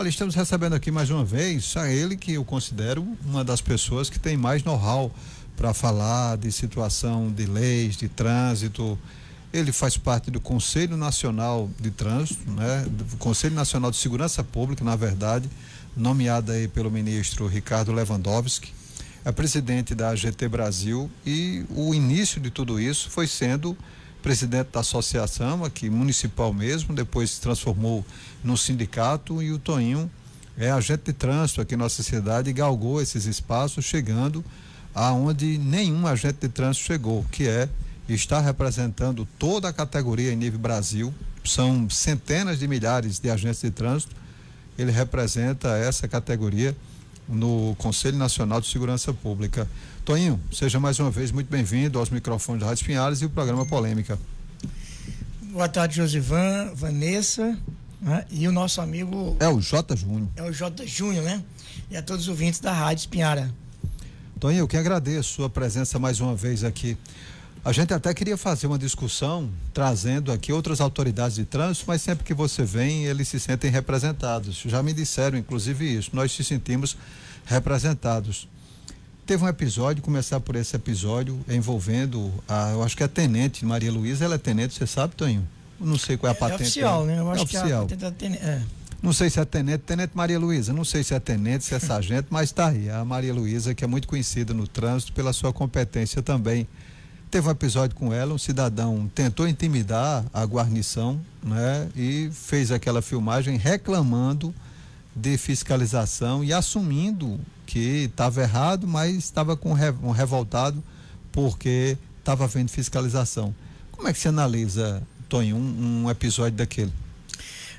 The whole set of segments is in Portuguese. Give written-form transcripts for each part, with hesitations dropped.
Olha, estamos recebendo aqui mais uma vez a ele que eu considero uma das pessoas que tem mais know-how para falar de situação de leis, de trânsito. Ele faz parte do Conselho Nacional de Trânsito, né? Do Conselho Nacional de Segurança Pública, na verdade, nomeado aí pelo ministro Ricardo Lewandowski. É presidente da AGT Brasil e o início de tudo isso foi sendo presidente da associação aqui municipal mesmo, depois se transformou num sindicato, e o Toninho é agente de trânsito aqui na nossa cidade e galgou esses espaços, chegando aonde nenhum agente de trânsito chegou, que é estar representando toda a categoria em nível Brasil. São centenas de milhares de agentes de trânsito. Ele representa essa categoria no Conselho Nacional de Segurança Pública. Toninho, seja mais uma vez muito bem-vindo aos microfones da Rádio Pinhales e o programa Polêmica. Boa tarde, Josivan, Vanessa, né? E o nosso amigo... É o J. Júnior. É o J. Júnior, né? E a todos os ouvintes da Rádio Pinhara. Toninho, eu que agradeço sua presença mais uma vez aqui. A gente até queria fazer uma discussão, trazendo aqui outras autoridades de trânsito, mas sempre que você vem, eles se sentem representados. Já me disseram, inclusive, isso. Nós se sentimos representados. Teve um episódio, começar por esse episódio, envolvendo eu acho que é a tenente Maria Luísa. Ela é tenente, você sabe, Toninho? Não sei qual é a patente. É oficial, né? Eu acho oficial. que a patente da tenente. Não sei se é tenente Maria Luísa, não sei se é tenente, se é sargento, mas está aí. A Maria Luísa, que é muito conhecida no trânsito pela sua competência também. Teve um episódio com ela, um cidadão tentou intimidar a guarnição, né? E fez aquela filmagem reclamando de fiscalização e assumindo que estava errado, mas estava um revoltado porque estava havendo fiscalização. Como é que você analisa, Tonho, um episódio daquele?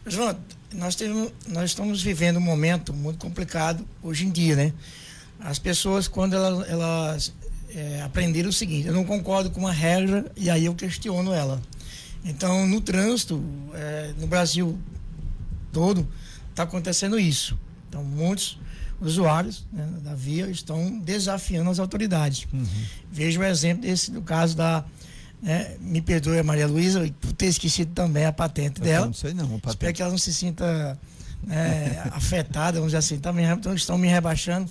João, nós estamos vivendo um momento muito complicado hoje em dia, né? As pessoas, quando elas aprenderam o seguinte: eu não concordo com uma regra e aí eu questiono ela. Então, no trânsito, no Brasil todo, está acontecendo isso. Então, muitos usuários, né, da via estão desafiando as autoridades. Veja o exemplo do caso da... me perdoe a Maria Luísa por ter esquecido também a patente dela. Não sei não, patente. Espero que ela não se sinta afetada, vamos dizer assim, também estão me rebaixando,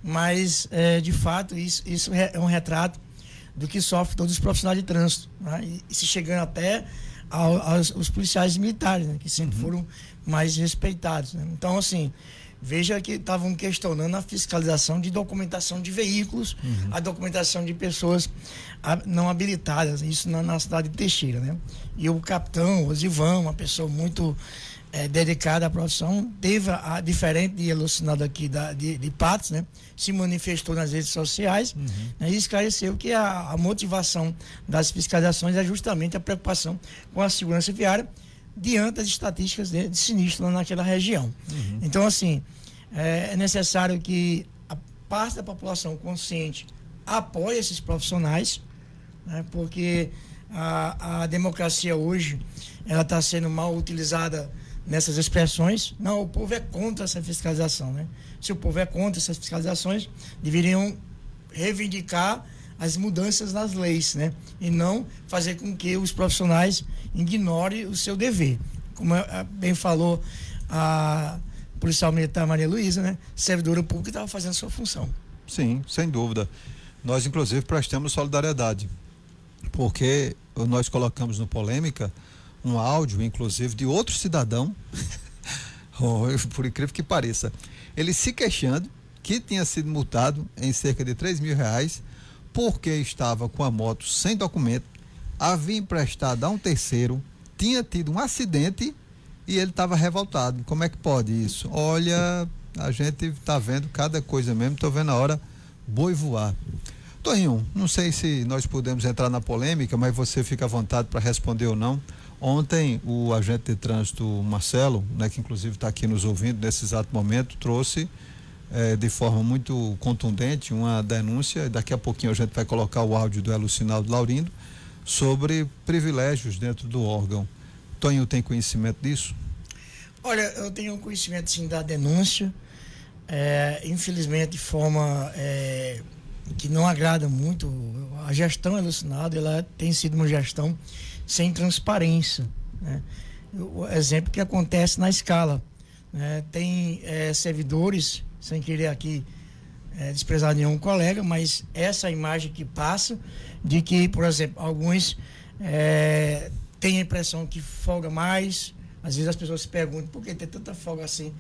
mas de fato isso é um retrato do que sofre todos os profissionais de trânsito, né? E se chegando até aos policiais militares, né? Que sempre foram mais respeitados, né? Então, assim, veja que estavam questionando a fiscalização de documentação de veículos, a documentação de pessoas não habilitadas, isso na cidade de Teixeira, né? E o capitão, o Osivan, uma pessoa muito dedicada à profissão, teve, diferente de elucidado aqui de Patos, né? Se manifestou nas redes sociais, né? E esclareceu que a motivação das fiscalizações é justamente a preocupação com a segurança viária diante das estatísticas de sinistro lá naquela região. Então, assim, é necessário que a parte da população consciente apoie esses profissionais, né? Porque a democracia hoje, ela está sendo mal utilizada nessas expressões. Não, o povo é contra essa fiscalização, né? Se o povo é contra essas fiscalizações, deveriam reivindicar as mudanças nas leis, né? E não fazer com que os profissionais ignorem o seu dever. Como bem falou a policial militar Maria Luísa, né? Servidora pública estava fazendo sua função. Sim, sem dúvida. Nós, inclusive, prestamos solidariedade, porque nós colocamos no Polêmica um áudio, inclusive, de outro cidadão, por incrível que pareça, ele se queixando que tinha sido multado em cerca de R$3.000 porque estava com a moto sem documento, havia emprestado a um terceiro, tinha tido um acidente e ele estava revoltado. Como é que pode isso? Olha, a gente está vendo cada coisa mesmo, estou vendo a hora boi voar. Toninho, não sei se nós podemos entrar na polêmica, mas você fica à vontade para responder ou não. Ontem o agente de trânsito Marcelo, né, que inclusive está aqui nos ouvindo nesse exato momento, trouxe de forma muito contundente uma denúncia. Daqui a pouquinho a gente vai colocar o áudio do Elucinaldo Laurindo sobre privilégios dentro do órgão. Toninho tem conhecimento disso? Olha, eu tenho conhecimento sim da denúncia, infelizmente de forma que não agrada muito. A gestão Elucinado, ela tem sido uma gestão sem transparência, né? O exemplo que acontece na escala, né? Tem servidores, sem querer aqui desprezar nenhum colega, mas essa imagem que passa de que, por exemplo, alguns têm a impressão que folga mais. Às vezes as pessoas se perguntam por que tem tanta folga assim.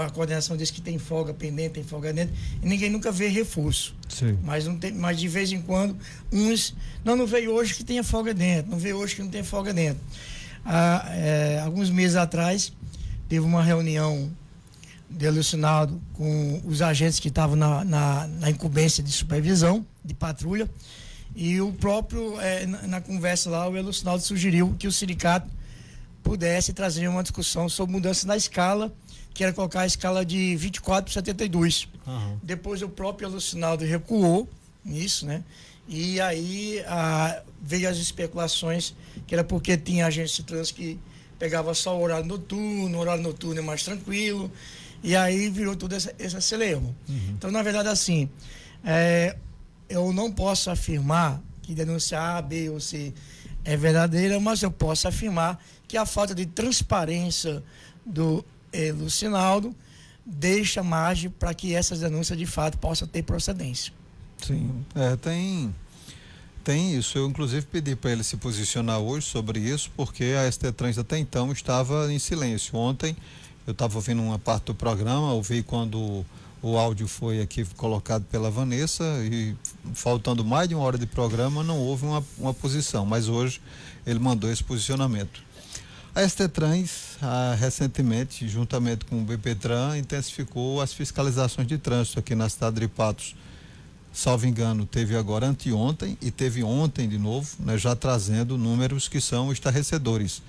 A coordenação diz que tem folga pendente, tem folga dentro, e ninguém nunca vê reforço. Sim. Mas de vez em quando, uns. Não veio hoje que tenha folga dentro, não veio hoje que não tem folga dentro. Alguns meses atrás, teve uma reunião de Elucinaldo com os agentes que estavam na incumbência de supervisão, de patrulha, e o próprio, na conversa lá, o Elucinaldo sugeriu que o sindicato pudesse trazer uma discussão sobre mudança na escala, que era colocar a escala de 24 para 72. Uhum. Depois o próprio Elucinaldo recuou nisso, né? E aí veio as especulações que era porque tinha agente de trânsito que pegava só o horário noturno é mais tranquilo, e aí virou tudo essa celeuma. Uhum. Então, na verdade, assim, eu não posso afirmar que denúncia A, B ou C é verdadeira, mas eu posso afirmar que a falta de transparência do Elucinaldo deixa margem para que essas denúncias de fato possam ter procedência. Sim, tem isso. Eu inclusive pedi para ele se posicionar hoje sobre isso, porque a ST Trans até então estava em silêncio. Ontem eu estava ouvindo uma parte do programa, ouvi quando o áudio foi aqui colocado pela Vanessa e faltando mais de uma hora de programa não houve uma posição, mas hoje ele mandou esse posicionamento. A ST Trans, recentemente, juntamente com o BPTran, intensificou as fiscalizações de trânsito aqui na cidade de Patos. Salvo engano, teve agora anteontem e teve ontem de novo, né, já trazendo números que são estarrecedores.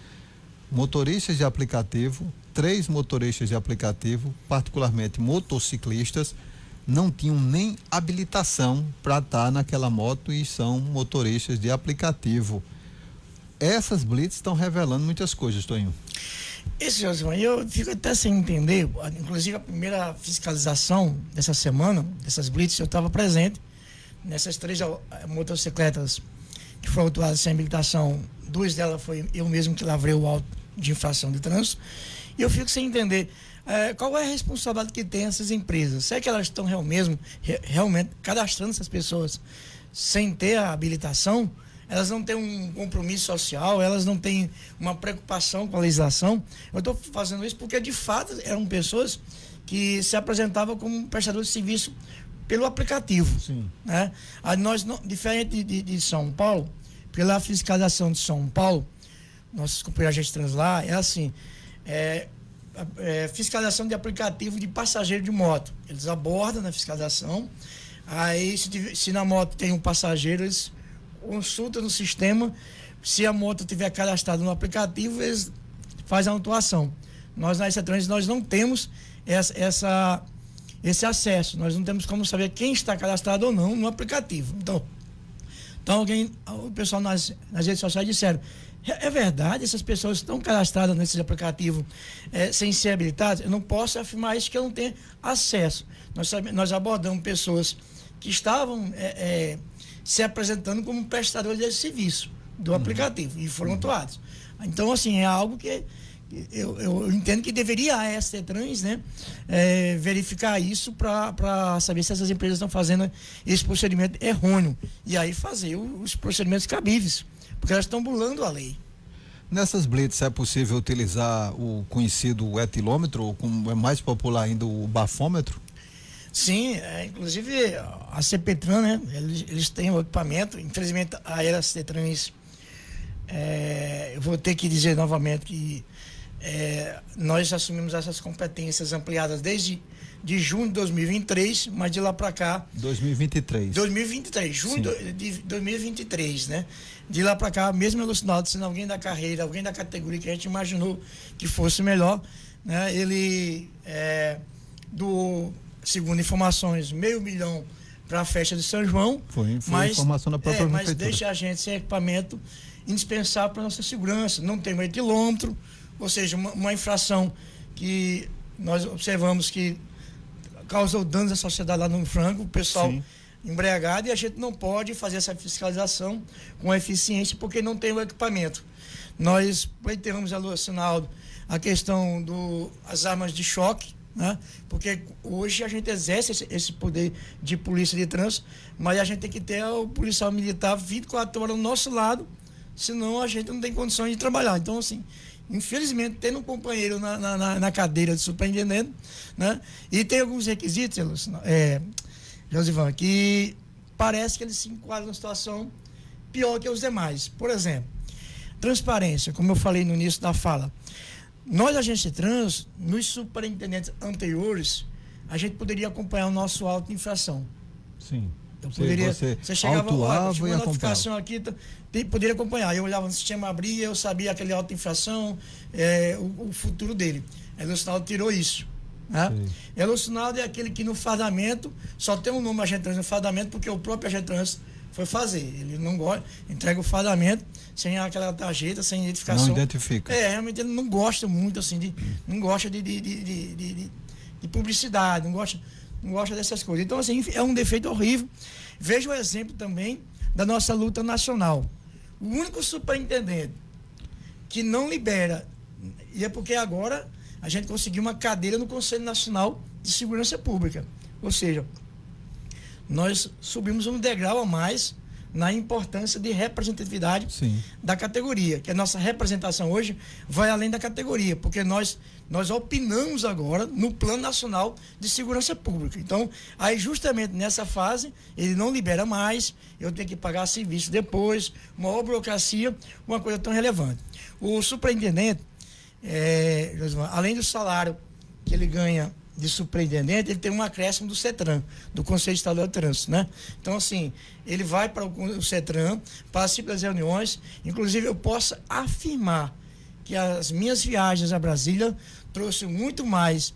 Motoristas de aplicativo, 3 motoristas de aplicativo, particularmente motociclistas, não tinham nem habilitação para estar naquela moto e são motoristas de aplicativo. Essas blitz estão revelando muitas coisas, Toninho. Isso, Josimar, eu fico até sem entender, inclusive a primeira fiscalização dessa semana, dessas blitz, eu estava presente nessas 3 motocicletas que foram autuadas sem habilitação. 2 delas foi eu mesmo que lavrei o auto de infração de trânsito, e eu fico sem entender qual é a responsabilidade que tem essas empresas. Será que elas estão realmente cadastrando essas pessoas sem ter a habilitação? Elas não têm um compromisso social, elas não têm uma preocupação com a legislação. Eu estou fazendo isso porque, de fato, eram pessoas que se apresentavam como prestadores de serviço pelo aplicativo. Sim. Né? Nós, diferente de São Paulo, pela fiscalização de São Paulo, nossos companheiros agentes trans lá, é assim, fiscalização de aplicativo de passageiro de moto. Eles abordam na fiscalização, aí se na moto tem um passageiro, eles consulta no sistema, se a moto tiver cadastrada no aplicativo, eles fazem a autuação. Nós na ST Trans, nós não temos esse acesso, nós não temos como saber quem está cadastrado ou não no aplicativo. Então o pessoal nas redes sociais disseram, é verdade, essas pessoas estão cadastradas nesses aplicativos sem ser habilitadas? Eu não posso afirmar isso, que eu não tenho acesso. Nós abordamos pessoas que estavam se apresentando como prestadores de serviço do aplicativo e foram autuados. Então, assim, é algo que eu entendo que deveria a ST Trans, né, verificar isso para saber se essas empresas estão fazendo esse procedimento errôneo e aí fazer os procedimentos cabíveis, porque elas estão burlando a lei. Nessas blitz é possível utilizar o conhecido etilômetro, ou como é mais popular ainda, o bafômetro? Sim, inclusive a CPTran, né? Eles têm o equipamento. Infelizmente a Era ST Trans, eu vou ter que dizer novamente que nós assumimos essas competências ampliadas desde de junho de 2023, mas de lá para cá... 2023, junho de 2023, né? De lá para cá, mesmo Elucinaldo sendo alguém da carreira, alguém da categoria que a gente imaginou que fosse melhor, né? Ele segundo informações, 500 mil para a festa de São João. Foi informação da própria prefeitura. Mas deixa a gente sem equipamento indispensável para a nossa segurança. Não tem um etilômetro, ou seja, uma infração que nós observamos que causou danos à sociedade lá no Frango, o pessoal embriagado, e a gente não pode fazer essa fiscalização com eficiência porque não tem o equipamento. Nós pleiteamos a Elucinaldo a questão das armas de choque, né? Porque hoje a gente exerce esse poder de polícia de trânsito, mas a gente tem que ter o policial militar 24 horas ao nosso lado, senão a gente não tem condições de trabalhar. Então, assim, infelizmente, tendo um companheiro na cadeira de superintendente, né? E tem alguns requisitos, Josivan, que parece que ele se enquadra numa situação pior que os demais. Por exemplo, transparência, como eu falei no início da fala. Nós, agentes de trânsito, nos superintendentes anteriores, a gente poderia acompanhar o nosso auto de infração. Sim. Então, você chegava, autuava e a notificação aqui, poderia acompanhar. Eu olhava no sistema, abria, eu sabia aquele auto de infração, o futuro dele. A Elucinaldo tirou isso. Né? Elucinaldo é aquele que no fardamento, só tem um nome agente de trânsito no fardamento, porque o próprio agente de trânsito foi fazer. Ele não gosta, entrega o fardamento sem aquela tarjeta, sem identificação. Não identifica. Realmente ele não gosta muito, assim, não gosta de publicidade, não gosta dessas coisas. Então, assim, é um defeito horrível. Veja o exemplo também da nossa luta nacional. O único superintendente que não libera, e é porque agora a gente conseguiu uma cadeira no Conselho Nacional de Segurança Pública. Ou seja, nós subimos um degrau a mais na importância de representatividade da categoria, que a nossa representação hoje vai além da categoria, porque nós opinamos agora no Plano Nacional de Segurança Pública. Então, aí justamente nessa fase, ele não libera mais, eu tenho que pagar serviço depois, uma burocracia, uma coisa tão relevante. O superintendente, além do salário que ele ganha de superintendente, ele tem um acréscimo do CETRAN, do Conselho Estadual de Trânsito, né? Então, assim, ele vai para o CETRAN, participa das reuniões, inclusive eu posso afirmar que as minhas viagens a Brasília trouxe muito mais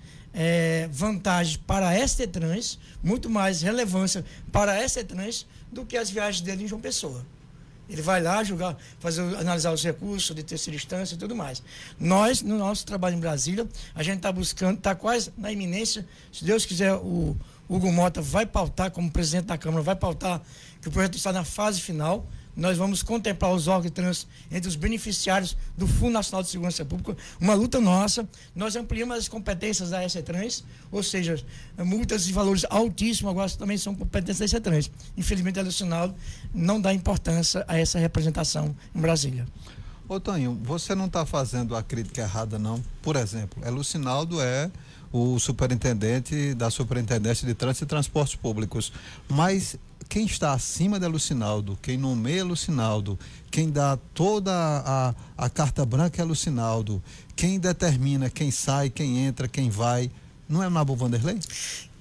vantagens para a STTrans, muito mais relevância para a STTrans do que as viagens dele em João Pessoa. Ele vai lá analisar os recursos de terceira instância e tudo mais. Nós, no nosso trabalho em Brasília, a gente está buscando, está quase na iminência, se Deus quiser, o Hugo Mota vai pautar, como presidente da Câmara, vai pautar que o projeto está na fase final. Nós vamos contemplar os órgãos de trânsito entre os beneficiários do Fundo Nacional de Segurança Pública, uma luta nossa. Nós ampliamos as competências da STTrans, ou seja, multas de valores altíssimos agora também são competências da STTrans. Infelizmente, a Elucinaldo não dá importância a essa representação em Brasília. Ô, Tonho, você não está fazendo a crítica errada, não. Por exemplo, Elucinaldo é o superintendente da Superintendência de Trânsito e Transportes Públicos, mas quem está acima de Elucinaldo, quem nomeia Elucinaldo, quem dá toda a carta branca é Elucinaldo, quem determina quem sai, quem entra, quem vai, não é o Nabu Vanderlei?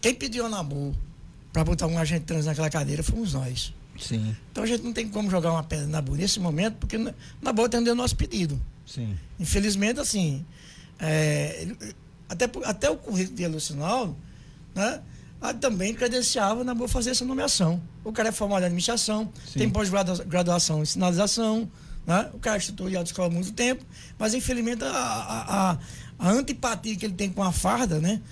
Quem pediu ao Nabu para botar um agente trans naquela cadeira fomos nós. Sim. Então a gente não tem como jogar uma pedra no Nabu nesse momento, porque o Nabu atendeu o nosso pedido. Sim. Infelizmente, assim, até o currículo de Elucinaldo, né? Também credenciava na boa fazer essa nomeação. O cara é formado em administração, tem pós-graduação em sinalização, né? O cara estudou em autoescola há muito tempo, mas infelizmente a antipatia que ele tem com a farda, né?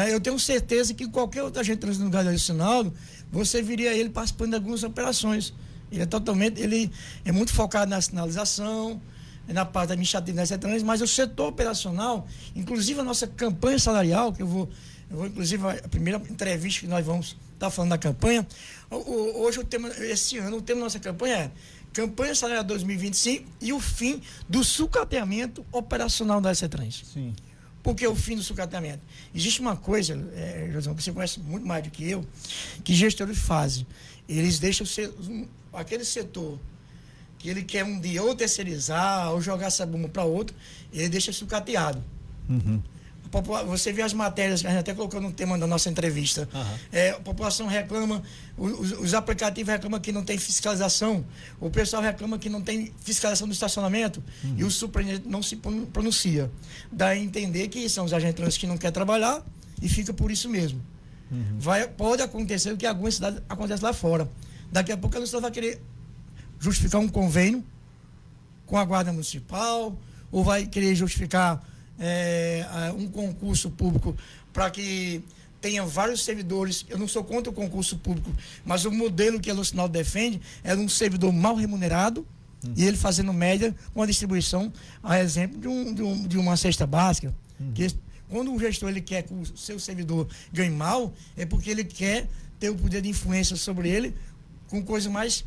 Eu tenho certeza que qualquer outro agente trans no lugar do Elucinaldo, você viria ele participando de algumas operações. Ele é muito focado na sinalização, na parte administrativa das trans, mas o setor operacional, inclusive a nossa campanha salarial, que eu vou inclusive, a primeira entrevista que nós vamos estar falando da campanha, hoje esse ano, o tema da nossa campanha é Campanha Salarial 2025 e o fim do sucateamento operacional da STTrans. Sim. Por que o fim do sucateamento? Existe uma coisa, José, que você conhece muito mais do que eu, que gestores fazem. Eles deixam aquele setor que ele quer um dia ou terceirizar ou jogar essa bomba para outro, ele deixa sucateado. Uhum. Você vê as matérias que a gente até colocou no tema da nossa entrevista. A população reclama, os aplicativos reclamam que não tem fiscalização, o pessoal reclama que não tem fiscalização do estacionamento, e o superintendente não se pronuncia. Dá a entender que são os agentes trans que não querem trabalhar e fica por isso mesmo. Pode acontecer o que em algumas cidades acontece lá fora. Daqui a pouco a Luciana vai querer justificar um convênio com a Guarda Municipal, ou vai querer justificar um concurso público para que tenha vários servidores. Eu não sou contra o concurso público, mas o modelo que a Elucinaldo defende é um servidor mal remunerado, E ele fazendo média com a distribuição, a exemplo de uma cesta básica. Que quando o gestor ele quer que o seu servidor ganhe mal, é porque ele quer ter o poder de influência sobre ele com coisas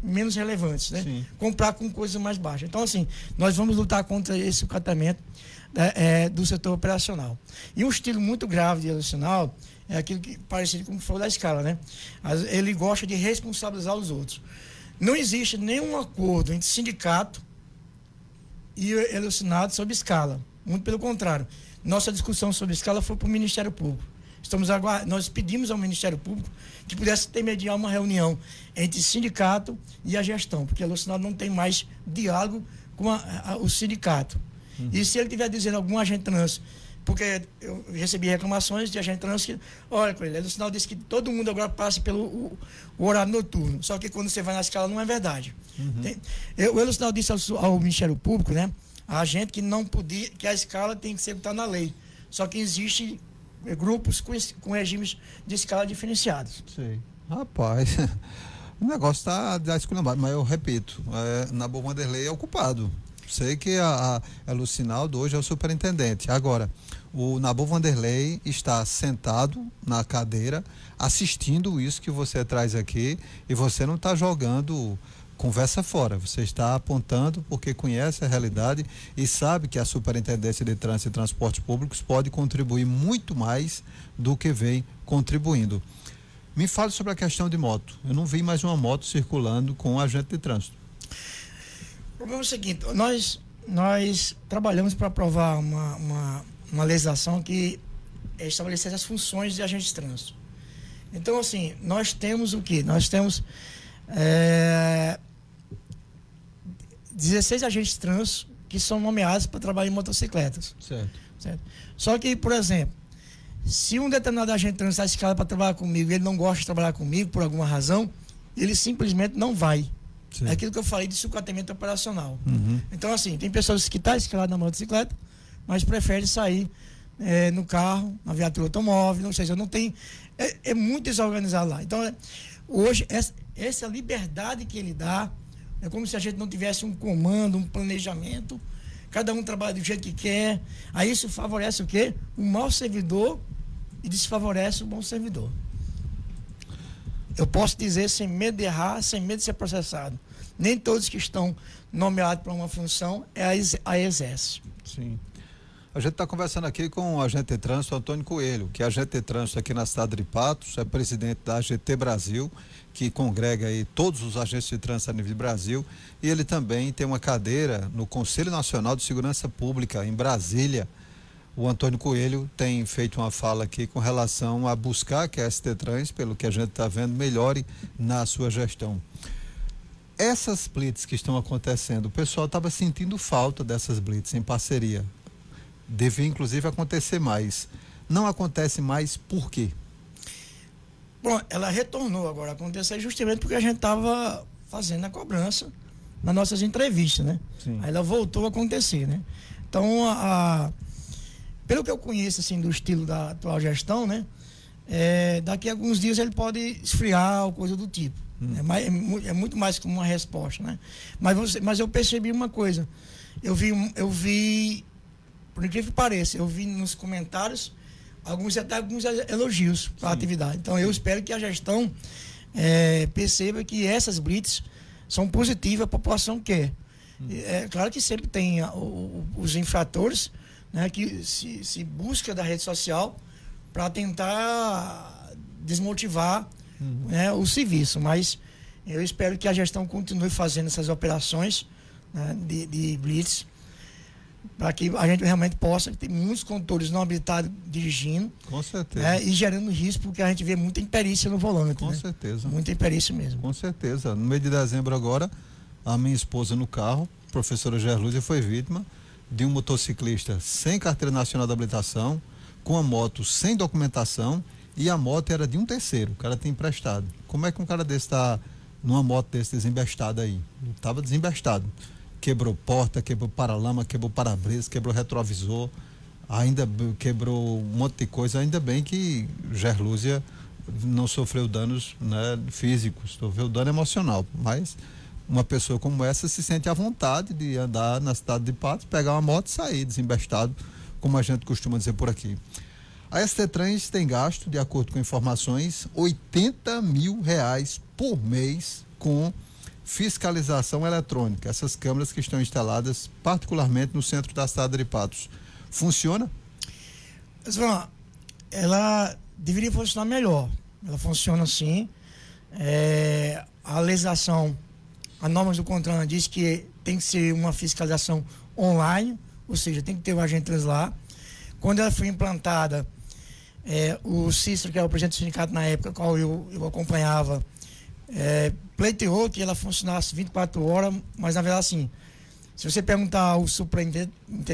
menos relevantes, né? Sim. Comprar com coisas mais baixas. Então, assim, nós vamos lutar contra esse acatamento do setor operacional. E um estilo muito grave de sinal é aquilo que parecido com o que falou da escala, né? Ele gosta de responsabilizar os outros. Não existe nenhum acordo entre sindicato e elucinado sobre escala. Muito pelo contrário. Nossa discussão sobre escala foi para o Ministério Público. Nós pedimos ao Ministério Público que pudesse intermediar uma reunião entre sindicato e a gestão, porque a elucinado não tem mais diálogo com o sindicato. E se ele estiver dizendo algum agente trans, porque eu recebi reclamações de agente trans que, olha, o elucinado disse que todo mundo agora passa pelo o horário noturno, só que quando você vai na escala não é verdade. O elucinado disse ao Ministério Público, né, a gente que não podia, que a escala tem que ser está na lei, só que existe grupos com regimes de escala diferenciados. Sim. Rapaz, o negócio está esculhambado, mas eu repito, Nabu Vanderlei é o culpado. Sei que a Lucinaldo hoje é o superintendente. Agora, o Nabu Vanderlei está sentado na cadeira assistindo isso que você traz aqui e você não está jogando conversa fora. Você está apontando porque conhece a realidade e sabe que a Superintendência de Trânsito e Transportes Públicos pode contribuir muito mais do que vem contribuindo. Me fale sobre a questão de moto. Eu não vi mais uma moto circulando com um agente de trânsito. O problema é o seguinte, nós trabalhamos para aprovar uma legislação que estabelecesse as funções de agente de trânsito. Então, assim, nós temos o quê? Nós temos 16 agentes de trânsito que são nomeados para trabalhar em motocicletas. Certo. Só que, por exemplo, se um determinado agente de trânsito está escalado para trabalhar comigo e ele não gosta de trabalhar comigo por alguma razão, ele simplesmente não vai. Sim. É aquilo que eu falei de sucateamento operacional. Então, assim, tem pessoas que estão escaladas na motocicleta, mas preferem sair no carro, na viatura automóvel, não sei se eu não tenho. É muito desorganizado lá. Então, hoje, essa liberdade que ele dá, é como se a gente não tivesse um comando, um planejamento, cada um trabalha do jeito que quer. Aí isso favorece o quê? O mau servidor e desfavorece o bom servidor. Eu posso dizer sem medo de errar, sem medo de ser processado. Nem todos que estão nomeados para uma função a exerce. Sim. A gente está conversando aqui com o agente de trânsito Antônio Coelho, que é agente de trânsito aqui na cidade de Patos, é presidente da AGT Brasil, que congrega aí todos os agentes de trânsito a nível de Brasil, e ele também tem uma cadeira no Conselho Nacional de Segurança Pública em Brasília. O Antônio Coelho tem feito uma fala aqui com relação a buscar que a ST Trans, pelo que a gente está vendo, melhore na sua gestão. Essas blitz que estão acontecendo, o pessoal estava sentindo falta dessas blitz em parceria. Devia inclusive acontecer mais. Não acontece mais por quê? Bom, ela retornou agora a acontecer justamente porque a gente estava fazendo a cobrança nas nossas entrevistas, né? Sim. Aí ela voltou a acontecer, né? Então, pelo que eu conheço, assim, do estilo da atual gestão, né? Daqui a alguns dias ele pode esfriar ou coisa do tipo. É muito mais que uma resposta, né? Mas eu percebi uma coisa. Eu vi, por incrível que pareça, eu vi nos comentários alguns elogios para a atividade. Então, eu espero que a gestão perceba que essas blitz são positivas, a população quer. É claro que sempre tem os infratores, né, que se busca da rede social para tentar desmotivar né, o serviço, mas eu espero que a gestão continue fazendo essas operações, né, de blitz, para que a gente realmente possa ter muitos condutores não habilitados dirigindo. Com certeza. Né, e gerando risco, porque a gente vê muita imperícia no volante. Com né? certeza. Muita imperícia mesmo. Com certeza. No mês de dezembro agora, a minha esposa no carro, professora Gerlúzia, foi vítima de um motociclista sem carteira nacional de habilitação, com a moto sem documentação, e a moto era de um terceiro, o cara tem emprestado. Como é que um cara desse está numa moto desse desembestada aí? Estava desembestado. Quebrou porta, quebrou paralama, quebrou para-brisa, quebrou retrovisor, ainda quebrou um monte de coisa. Ainda bem que Gerlúzia não sofreu danos, né, físicos, sofreu dano emocional, mas uma pessoa como essa se sente à vontade de andar na cidade de Patos, pegar uma moto e sair desembestado, como a gente costuma dizer por aqui. A ST Trans tem gasto, de acordo com informações, R$80 mil por mês com fiscalização eletrônica. Essas câmeras que estão instaladas particularmente no centro da cidade de Patos. Funciona? Ela deveria funcionar melhor. Ela funciona sim. A legislação, a norma do CONTRAN diz que tem que ser uma fiscalização online, ou seja, tem que ter o agente trans lá. Quando ela foi implantada, o Cícero, que era o presidente do sindicato na época, qual eu acompanhava, pleiteou que ela funcionasse 24 horas, mas na verdade assim, se você perguntar ao superintendente,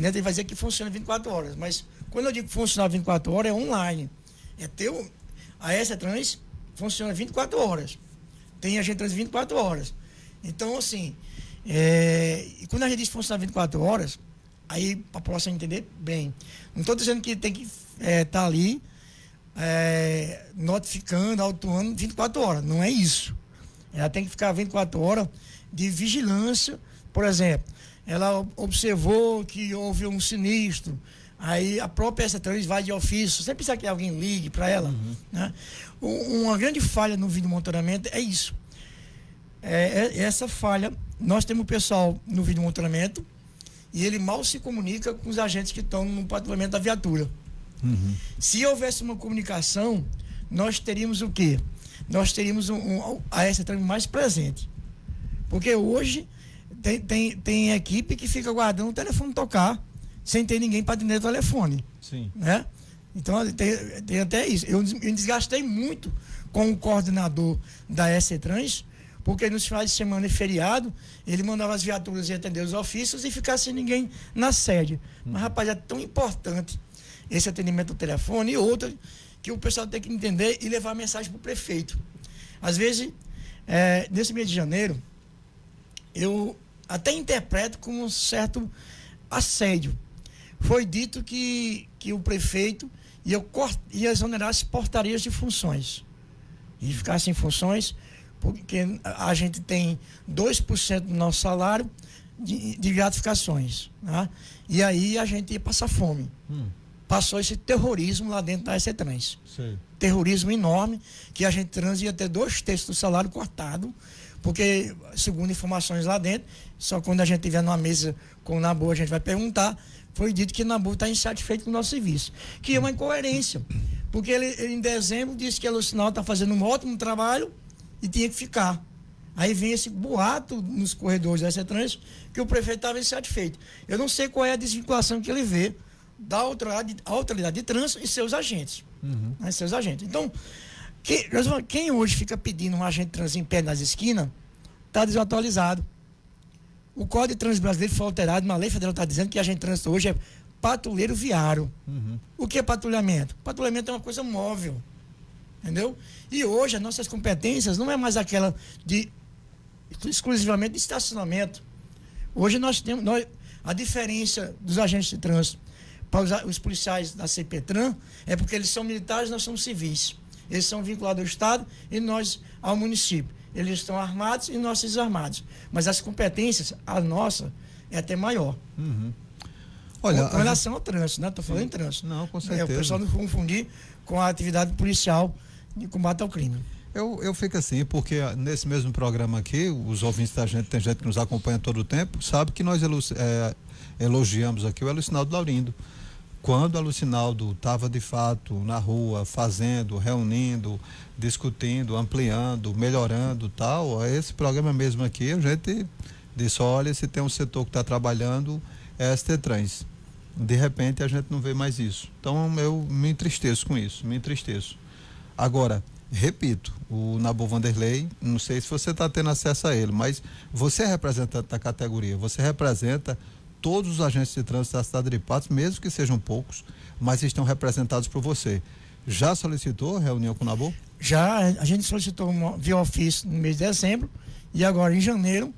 ele vai dizer que funciona 24 horas, mas quando eu digo que funciona 24 horas, é online. A ST Trans funciona 24 horas. Tem agente trans 24 horas. Então, assim, e quando a gente diz funcionar 24 horas, aí para a população entender bem. Não estou dizendo que tem que estar ali notificando, autuando 24 horas. Não é isso. Ela tem que ficar 24 horas de vigilância. Por exemplo, ela observou que houve um sinistro. Aí a própria ST Trans vai de ofício, sempre precisa que alguém ligue para ela. Né? Uma grande falha no vídeo monitoramento é isso. Essa falha, nós temos o pessoal no vídeo monitoramento e ele mal se comunica com os agentes que estão no patrulhamento da viatura. Se houvesse uma comunicação, nós teríamos o quê? Nós teríamos a ST Trans mais presente. Porque hoje tem equipe que fica guardando o telefone tocar sem ter ninguém para atender o telefone. Sim. Né? Então, tem até isso. Eu me desgastei muito com o coordenador da ST Trans, porque nos finais de semana e feriado, ele mandava as viaturas e atender os ofícios e ficar sem ninguém na sede. Mas, rapaz, é tão importante esse atendimento do telefone e outra que o pessoal tem que entender e levar a mensagem para o prefeito. Às vezes, nesse mês de janeiro, eu até interpreto como um certo assédio. Foi dito que o prefeito ia exonerar as portarias de funções. E ficar sem funções, porque a gente tem 2% do nosso salário de gratificações. Né? E aí a gente ia passar fome. Passou esse terrorismo lá dentro da ST Trans. Sim. Terrorismo enorme, que a gente trans ia ter 2/3 do salário cortado, porque, segundo informações lá dentro, só quando a gente estiver numa mesa com o Nabu, a gente vai perguntar, foi dito que o Nabu está insatisfeito com o nosso serviço. Que é uma incoerência, porque ele em dezembro disse que a Lucinal está fazendo um ótimo trabalho e tinha que ficar. Aí vem esse boato nos corredores da ST Trans que o prefeito estava insatisfeito. Eu não sei qual é a desvinculação que ele vê da autoridade de trânsito e seus agentes. Né, seus agentes. Então, quem hoje fica pedindo um agente trans em pé nas esquinas está desatualizado. O Código de Trânsito Brasileiro foi alterado, uma lei federal está dizendo que agente de trânsito hoje é patrulheiro viário. O que é patrulhamento? Patrulhamento é uma coisa móvel. Entendeu? E hoje as nossas competências não é mais aquela exclusivamente de estacionamento. Hoje nós temos a diferença dos agentes de trânsito para os policiais da CPTRAN é porque eles são militares, nós somos civis. Eles são vinculados ao Estado e nós ao município. Eles estão armados e nós desarmados. Mas as competências, a nossa, é até maior. Olha, com relação ao trânsito, né? Estou falando em trânsito. Não, com certeza. O pessoal não confundir com a atividade policial de combate ao crime. Eu fico assim, porque nesse mesmo programa aqui, os ouvintes da gente, tem gente que nos acompanha todo o tempo, sabe que nós elogiamos aqui o Alucinaldo Laurindo. Quando a Lucinaldo estava de fato na rua, fazendo, reunindo, discutindo, ampliando, melhorando tal, esse programa mesmo aqui, a gente disse, olha, se tem um setor que está trabalhando, é a ST Trans. De repente a gente não vê mais isso. Então eu me entristeço com isso, me entristeço. Agora, repito, o Nabu Vanderlei, não sei se você está tendo acesso a ele, mas você é representante da categoria, você representa todos os agentes de trânsito da cidade de Patos, mesmo que sejam poucos, mas estão representados por você. Já solicitou reunião com o Nabu? Já, a gente solicitou via ofício no mês de dezembro e agora em janeiro,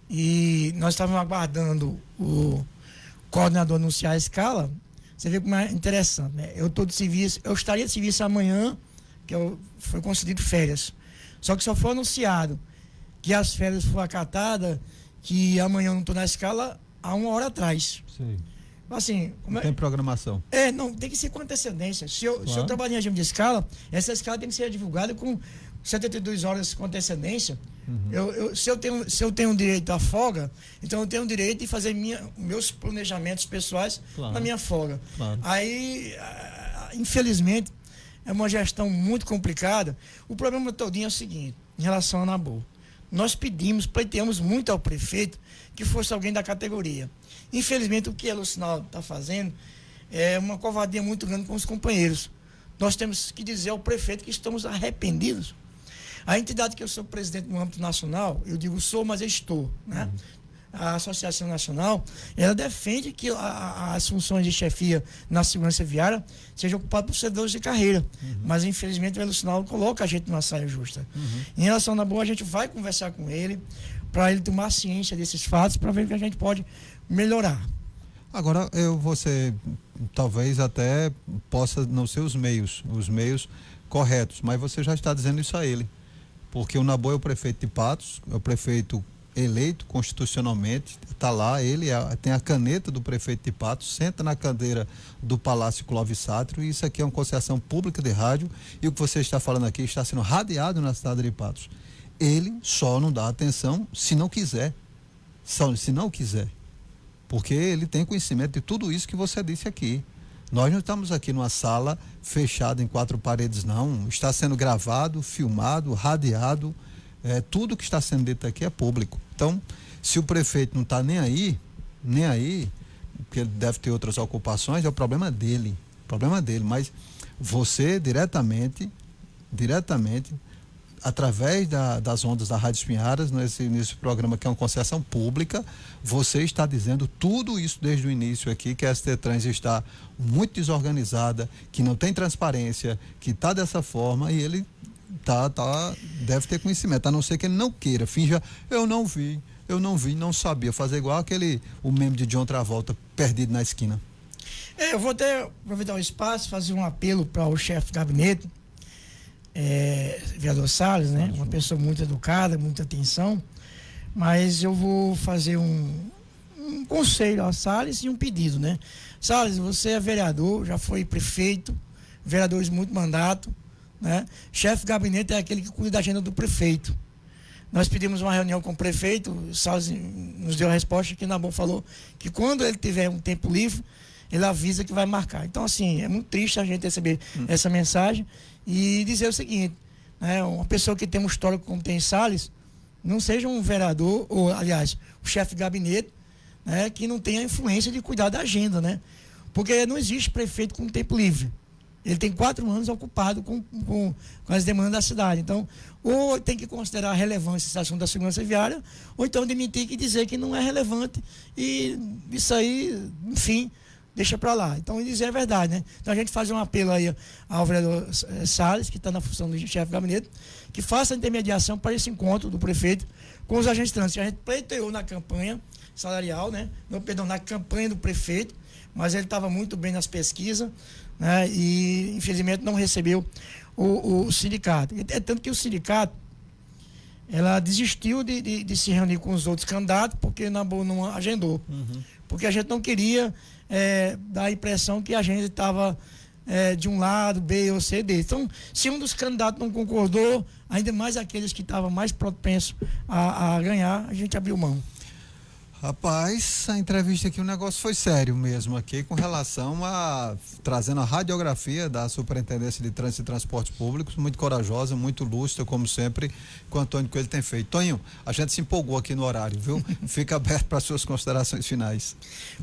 e nós estávamos aguardando o coordenador anunciar a escala. Você vê como é interessante, né? Eu estaria de serviço amanhã, que foi concedido férias. Só que só foi anunciado que as férias foram acatadas, que amanhã eu não estou na escala há 1 hora atrás. Sim. Assim, Tem programação. Não, tem que ser com antecedência. Se eu Claro. trabalhar em regime de escala, essa escala tem que ser divulgada com 72 horas com antecedência. Se eu tenho direito à folga, então eu tenho o direito de fazer meus planejamentos pessoais Claro. na minha folga. Claro. Aí, infelizmente, é uma gestão muito complicada. O problema todinho é o seguinte, em relação ao Anabu. Nós pleiteamos muito ao prefeito que fosse alguém da categoria. Infelizmente, o que a Lucinal está fazendo é uma covardia muito grande com os companheiros. Nós temos que dizer ao prefeito que estamos arrependidos. A entidade que eu sou presidente no âmbito nacional, eu digo sou, mas eu estou, né? A Associação Nacional, ela defende que as funções de chefia na segurança viária sejam ocupadas por servidores de carreira. Mas, infelizmente, o Lucinal coloca a gente numa saia justa. Em relação à boa, a gente vai conversar com ele, para ele tomar ciência desses fatos, para ver o que a gente pode melhorar. Agora, você talvez até possa não ser os meios corretos, mas você já está dizendo isso a ele. Porque o Nabu é o prefeito de Patos, é o prefeito eleito constitucionalmente, está lá, ele tem a caneta do prefeito de Patos, senta na cadeira do Palácio Clóvis Sátrio, e isso aqui é uma concessão pública de rádio, e o que você está falando aqui está sendo radiado na cidade de Patos. Ele só não dá atenção se não quiser. Se não quiser. Porque ele tem conhecimento de tudo isso que você disse aqui. Nós não estamos aqui numa sala fechada em 4 paredes, não. Está sendo gravado, filmado, radiado. Tudo que está sendo dito aqui é público. Então, se o prefeito não está nem aí, porque ele deve ter outras ocupações, é o problema dele. Mas você diretamente, através das ondas da Rádio Espinharas, nesse programa que é uma concessão pública, você está dizendo tudo isso desde o início aqui, que a ST Trans está muito desorganizada, que não tem transparência, que está dessa forma, e ele deve ter conhecimento, a não ser que ele não queira, finja, eu não vi, não sabia, fazer igual o meme de John Travolta, perdido na esquina. Eu vou até aproveitar o espaço, fazer um apelo para o chefe de gabinete, vereador Salles, né? Uma pessoa muito educada, muita atenção, mas eu vou fazer um conselho ao Salles e um pedido, né? Salles, você é vereador, já foi prefeito, vereadores muito mandato, né? Chefe de gabinete é aquele que cuida da agenda do prefeito. Nós pedimos uma reunião com o prefeito, o Salles nos deu a resposta que o Nabu falou que quando ele tiver um tempo livre, ele avisa que vai marcar. Então, assim, é muito triste a gente receber essa mensagem e dizer o seguinte, né, uma pessoa que tem um histórico como tem Salles, não seja um vereador, ou, aliás, o chefe de gabinete, né, que não tenha a influência de cuidar da agenda, né? Porque não existe prefeito com tempo livre. Ele tem 4 anos ocupado com as demandas da cidade. Então, ou tem que considerar relevância esse assunto da segurança viária, ou então demitir e dizer que não é relevante. E isso aí, enfim, deixa para lá. Então, dizer a verdade, né? Então, a gente faz um apelo aí ao vereador Salles, que está na função do chefe de gabinete, que faça a intermediação para esse encontro do prefeito com os agentes de trânsito. A gente pleiteou na campanha salarial, né? Na campanha do prefeito, mas ele estava muito bem nas pesquisas, né? E, infelizmente, não recebeu o sindicato. É tanto que o sindicato, ela desistiu de se reunir com os outros candidatos, porque não agendou. Porque a gente não queria dar a impressão que a gente estava de um lado, B ou C, D. Então, se um dos candidatos não concordou, ainda mais aqueles que estavam mais propensos a ganhar, a gente abriu mão. Rapaz, a entrevista aqui, o negócio foi sério mesmo aqui, com relação a trazendo a radiografia da Superintendência de Trânsito e Transportes Públicos, muito corajosa, muito lúcida, como sempre, que o Antônio Coelho tem feito. Tonho, a gente se empolgou aqui no horário, viu? Fica aberto para suas considerações finais.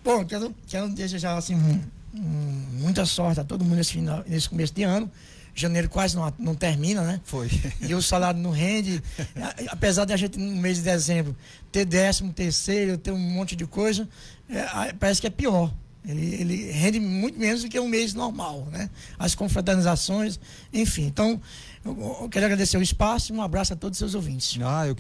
Bom, quero desejar assim, muita sorte a todo mundo nesse começo de ano. Janeiro quase não termina, né? Foi. E o salário não rende. Apesar de a gente, no mês de dezembro, ter 13º, ter um monte de coisa, parece que é pior. Ele rende muito menos do que um mês normal, né? As confraternizações, enfim. Então, eu quero agradecer o espaço e um abraço a todos os seus ouvintes. Eu